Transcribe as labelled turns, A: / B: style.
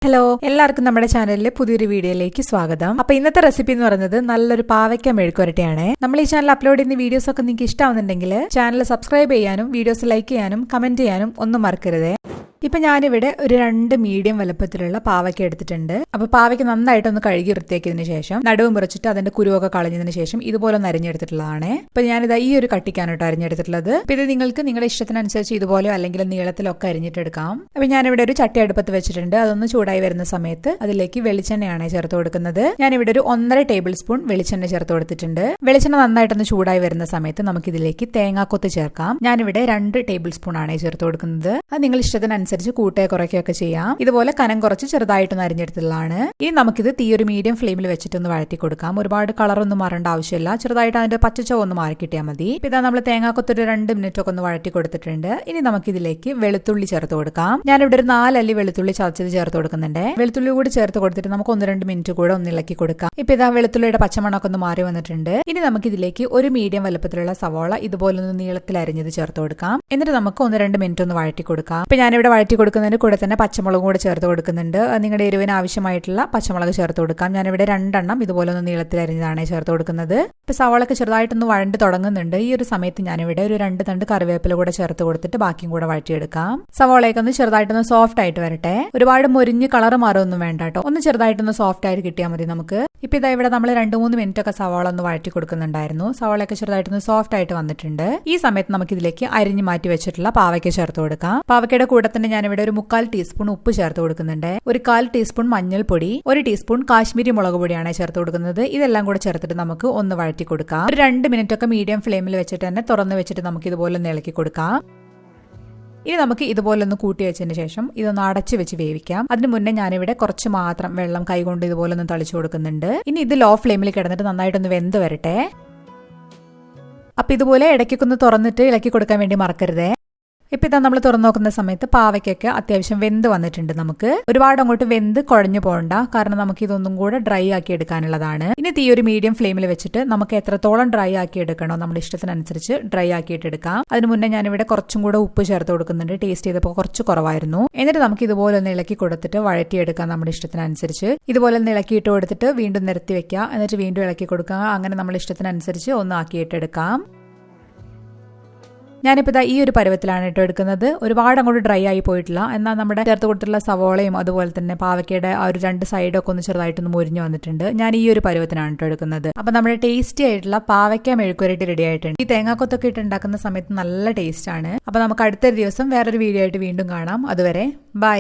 A: Hello, എല്ലാവർക്കും നമ്മുടെ ചാനലിലെ പുതിയൊരു വീഡിയോയിലേക്ക് സ്വാഗതം. അപ്പൊ ഇന്നത്തെ റെസിപ്പി എന്ന് പറയുന്നത് നല്ലൊരു പാവയ്ക്ക മെഴുക്കുവരട്ടിയാണ്. നമ്മൾ ഈ ചാനൽ അപ്ലോഡ് ചെയ്യുന്ന വീഡിയോസ് ഒക്കെ നിങ്ങൾക്ക് ഇഷ്ടമാവുന്നുണ്ടെങ്കിൽ ചാനൽ സബ്സ്ക്രൈബ് ചെയ്യാനും വീഡിയോസ് ലൈക്ക് ചെയ്യാനും കമന്റ് ചെയ്യാനും ഒന്നും മറക്കരുത്. ഇപ്പൊ ഞാനിവിടെ ഒരു 2 മീഡിയം വലുപ്പത്തിലുള്ള പാവയ്ക്ക എടുത്തിട്ടുണ്ട്. അപ്പൊ പാവയ്ക്ക നന്നായിട്ടൊന്ന് കഴുകി വൃത്തിയാക്കിയതിനു ശേഷം നടുവ് മുറിച്ചിട്ട് അതിന്റെ കുരുവൊക്കെ കളഞ്ഞതിന് ശേഷം ഇതുപോലെ ഒന്ന് അരിഞ്ഞെടുത്തിട്ടുള്ളതാണ്. ഇപ്പൊ ഞാനിതാ ഈ ഒരു കട്ടിക്കാണ് കേട്ടോ അരിഞ്ഞെടുത്തിട്ടുള്ളത്. അപ്പൊ ഇത് നിങ്ങൾക്ക് നിങ്ങളുടെ ഇഷ്ടത്തിനനുസരിച്ച് ഇതുപോലെയോ അല്ലെങ്കിൽ നീളത്തിലൊക്കെ അരിഞ്ഞിട്ടെടുക്കാം. അപ്പൊ ഞാനിവിടെ ഒരു ചട്ടി അടുപ്പത്ത് വെച്ചിട്ടുണ്ട്. അതൊന്ന് ചൂടായി വരുന്ന സമയത്ത് അതിലേക്ക് വെളിച്ചെണ്ണയാണ് ചേർത്ത് കൊടുക്കുന്നത്. ഞാനിവിടെ ഒരു 1.5 ടേബിൾ സ്പൂൺ വെളിച്ചെണ്ണ ചേർത്ത് കൊടുത്തിട്ടുണ്ട്. വെളിച്ചെണ്ണ നന്നായിട്ടൊന്ന് ചൂടായി വരുന്ന സമയത്ത് നമുക്ക് ഇതിലേക്ക് തേങ്ങാക്കൊത്ത് ചേർക്കാം. ഞാനിവിടെ 2 ടേബിൾ സ്പൂൺ ആണ് ചേർത്ത് കൊടുക്കുന്നത്. അത് നിങ്ങൾ ഇഷ്ടത്തിനനുസരിച്ച് കൂട്ടേ കുറയ്ക്കുകയൊക്കെ ചെയ്യാം. ഇതുപോലെ കനം കുറച്ച് ചെറുതായിട്ടൊന്ന് അരിഞ്ഞെടുത്തതാണ്. ഇനി നമുക്കിത് തീ ഒരു മീഡിയം ഫ്ലെയിമിൽ വെച്ചിട്ടൊന്ന് വഴറ്റി കൊടുക്കാം. ഒരുപാട് കളറൊന്നും മാറേണ്ട ആവശ്യമില്ല. ചെറുതായിട്ട് അതിന്റെ പച്ചച്ചോ ഒന്ന് മാറി കിട്ടിയാൽ മതി. ഇതാ നമ്മൾ തേങ്ങാക്കൊത്തൊരു 2 മിനിറ്റ് ഒക്കെ ഒന്ന് വഴറ്റി കൊടുത്തിട്ടുണ്ട്. ഇനി നമുക്കിതിലേക്ക് വെളുത്തുള്ളി ചേർത്ത് കൊടുക്കാം. ഞാനിവിടെ ഒരു 4 അല്ലി വെളുത്തുള്ളി ചതച്ചത് ചേർത്ത് കൊടുക്കുന്നുണ്ട്. വെളുത്തുള്ളി കൂടി ചേർത്ത് കൊടുത്തിട്ട് നമുക്ക് 1-2 മിനിറ്റ് കൂടെ ഒന്ന് ഇളക്കി കൊടുക്കാം. ഇപ്പൊ ഇതാ വെളുത്തുള്ളിയുടെ പച്ചമണമൊക്കെ ഒന്ന് മാറി വന്നിട്ടുണ്ട്. ഇനി നമുക്കിതിലേക്ക് ഒരു മീഡിയം വലുപ്പത്തിലുള്ള സവോള ഇതുപോലെ ഒന്ന് നീളത്തിൽ അരിഞ്ഞത് ചേർത്ത് കൊടുക്കാം. എന്നിട്ട് നമുക്ക് 1-2 മിനിറ്റ് ഒന്ന് വഴറ്റി കൊടുക്കാം. ഇപ്പൊ ഞാനിവിടെ വഴറ്റി കൊടുക്കുന്നതിന് കൂടെ തന്നെ പച്ചമുളകും കൂടെ ചേർത്ത് കൊടുക്കുന്നുണ്ട്. നിങ്ങളുടെ എരിവിന് ആവശ്യമായിട്ടുള്ള പച്ചമുളക് ചേർത്ത് കൊടുക്കാം. ഞാനിവിടെ 2 എണ്ണം ഇതുപോലെ ഒന്ന് നീളത്തിൽ അരിഞ്ഞതാണ് ചേർത്ത് കൊടുക്കുന്നത്. ഇപ്പൊ സവാളൊക്കെ ചെറുതായിട്ടൊന്ന് വഴണ്ട് തുടങ്ങുന്നുണ്ട്. ഈ ഒരു സമയത്ത് ഞാനിവിടെ ഒരു 2 തണ്ട് കറിവേപ്പില കൂടെ ചേർത്ത് കൊടുത്തിട്ട് ബാക്കിയും കൂടെ വഴറ്റിയെടുക്കാം. സവാളയൊക്കെ ഒന്ന് ചെറുതായിട്ടൊന്ന് സോഫ്റ്റ് ആയിട്ട് വരട്ടെ. ഒരുപാട് മുരിഞ്ഞ് കളർ മാറൊന്നും വേണ്ട കേട്ടോ. ഒന്ന് ചെറുതായിട്ടൊന്ന് സോഫ്റ്റ് ആയിട്ട് കിട്ടിയാൽ മതി നമുക്ക്. ഇപ്പൊ ഇതാ ഇവിടെ നമ്മൾ 2-3 മിനിറ്റ് ഒക്കെ സവാള ഒന്ന് വഴറ്റി കൊടുക്കുന്നുണ്ടായിരുന്നു. സവാളയൊക്കെ ചെറുതായിട്ടൊന്ന് സോഫ്റ്റ് ആയിട്ട് വന്നിട്ടുണ്ട്. ഈ സമയത്ത് നമുക്ക് ഇതിലേക്ക് അരിഞ്ഞു മാറ്റി വെച്ചിട്ടുള്ള പാവയ്ക്ക ചേർത്ത് കൊടുക്കാം. പാവയ്ക്കയുടെ കൂടെ തന്നെ ഞാനിവിടെ ഒരു 3/4 ടീസ്പൂൺ ഉപ്പ് ചേർത്ത് കൊടുക്കുന്നുണ്ട്. ഒരു 1/4 ടീസ്പൂൺ മഞ്ഞൾപ്പൊടി, 1 ടീസ്പൂൺ കാശ്മീരി മുളക് പൊടിയാണ് ചേർത്ത് കൊടുക്കുന്നത്. ഇതെല്ലാം കൂടെ ചേർത്തിട്ട് നമുക്ക് ഒന്ന് വഴറ്റി കൊടുക്കാം. ഒരു 2 മിനിറ്റ് ഒക്കെ മീഡിയം ഫ്ലെയിമിൽ വെച്ചിട്ട് തന്നെ തുറന്ന് വെച്ചിട്ട് നമുക്ക് ഇതുപോലെ ഒന്ന് ഇളക്കി കൊടുക്കാം. ഇനി നമുക്ക് ഇതുപോലെ ഒന്ന് കൂട്ടി വെച്ചതിന് ശേഷം ഇതൊന്ന് അടച്ചു വെച്ച് വേവിക്കാം. അതിന് മുന്നേ ഞാനിവിടെ കുറച്ച് മാത്രം വെള്ളം കൈകൊണ്ട് ഇതുപോലെ ഒന്ന് തളിച്ചു കൊടുക്കുന്നുണ്ട്. ഇനി ഇത് ലോ ഫ്ലെയിമിൽ കിടന്നിട്ട് നന്നായിട്ടൊന്ന് വെന്ത് വരട്ടെ. അപ്പൊ ഇതുപോലെ ഇടയ്ക്കൊക്കെ ഒന്ന് തുറന്നിട്ട് ഇളക്കി കൊടുക്കാൻ വേണ്ടി മറക്കരുതേ. ഇപ്പൊ ഇതാ നമ്മൾ തുറന്നു നോക്കുന്ന സമയത്ത് പാവയ്ക്കൊക്കെ അത്യാവശ്യം വെന്ത് വന്നിട്ടുണ്ട്. നമുക്ക് ഒരുപാട് അങ്ങോട്ട് വെന്ത് കുഴഞ്ഞു പോകണ്ട, കാരണം നമുക്ക് ഇതൊന്നും കൂടെ ഡ്രൈ ആക്കി എടുക്കാനുള്ളതാണ്. ഇനി തീ ഒരു മീഡിയം ഫ്ലെയിമിൽ വെച്ചിട്ട് നമുക്ക് എത്രത്തോളം ഡ്രൈ ആക്കി എടുക്കണോ നമ്മുടെ ഇഷ്ടത്തിനനുസരിച്ച് ഡ്രൈ ആക്കിയിട്ട് എടുക്കാം. അതിന് മുന്നേ ഞാനിവിടെ കുറച്ചും കൂടെ ഉപ്പ് ചേർത്ത് കൊടുക്കുന്നുണ്ട്. ടേസ്റ്റ് ചെയ്തപ്പോൾ കുറച്ച് കുറവായിരുന്നു. എന്നിട്ട് നമുക്ക് ഇതുപോലെ ഒന്ന് ഇളക്കി കൊടുത്തിട്ട് വഴറ്റിയെടുക്കാം നമ്മുടെ ഇഷ്ടത്തിനനുസരിച്ച്. ഇതുപോലെ ഒന്ന് ഇളക്കിയിട്ട് കൊടുത്തിട്ട് വീണ്ടും നിരത്തി വെക്കുക. എന്നിട്ട് വീണ്ടും ഇളക്കി കൊടുക്കുക. അങ്ങനെ നമ്മുടെ ഇഷ്ടത്തിനനുസരിച്ച് ഒന്ന് ആക്കിയിട്ടെടുക്കാം. ഞാനിപ്പോൾ ഈ ഒരു പരുവത്തിലാണ് കേട്ടോ എടുക്കുന്നത്. ഒരുപാട് അങ്ങോട്ട് ഡ്രൈ ആയി പോയിട്ടില്ല. എന്നാൽ നമ്മുടെ ചേർത്ത് കൊടുത്തിട്ടുള്ള സവോളയും അതുപോലെ തന്നെ പാവയ്ക്കയുടെ ആ ഒരു 2 സൈഡൊക്കെ ഒന്ന് ചെറുതായിട്ടൊന്ന് മുരിഞ്ഞു വന്നിട്ടുണ്ട്. ഞാൻ ഈ ഒരു പരുവത്തിനാണ് കേട്ടോ എടുക്കുന്നത്. അപ്പൊ നമ്മുടെ ടേസ്റ്റി ആയിട്ടുള്ള പാവയ്ക്ക മെഴുക്കുവരട്ടി റെഡി ആയിട്ടുണ്ട്. ഈ തേങ്ങാക്കൊത്തൊക്കെ ഇട്ട് ഉണ്ടാക്കുന്ന സമയത്ത് നല്ല ടേസ്റ്റ് ആണ്. അപ്പൊ നമുക്ക് അടുത്തൊരു ദിവസം വേറൊരു വീഡിയോ ആയിട്ട് വീണ്ടും കാണാം. അതുവരെ ബൈ.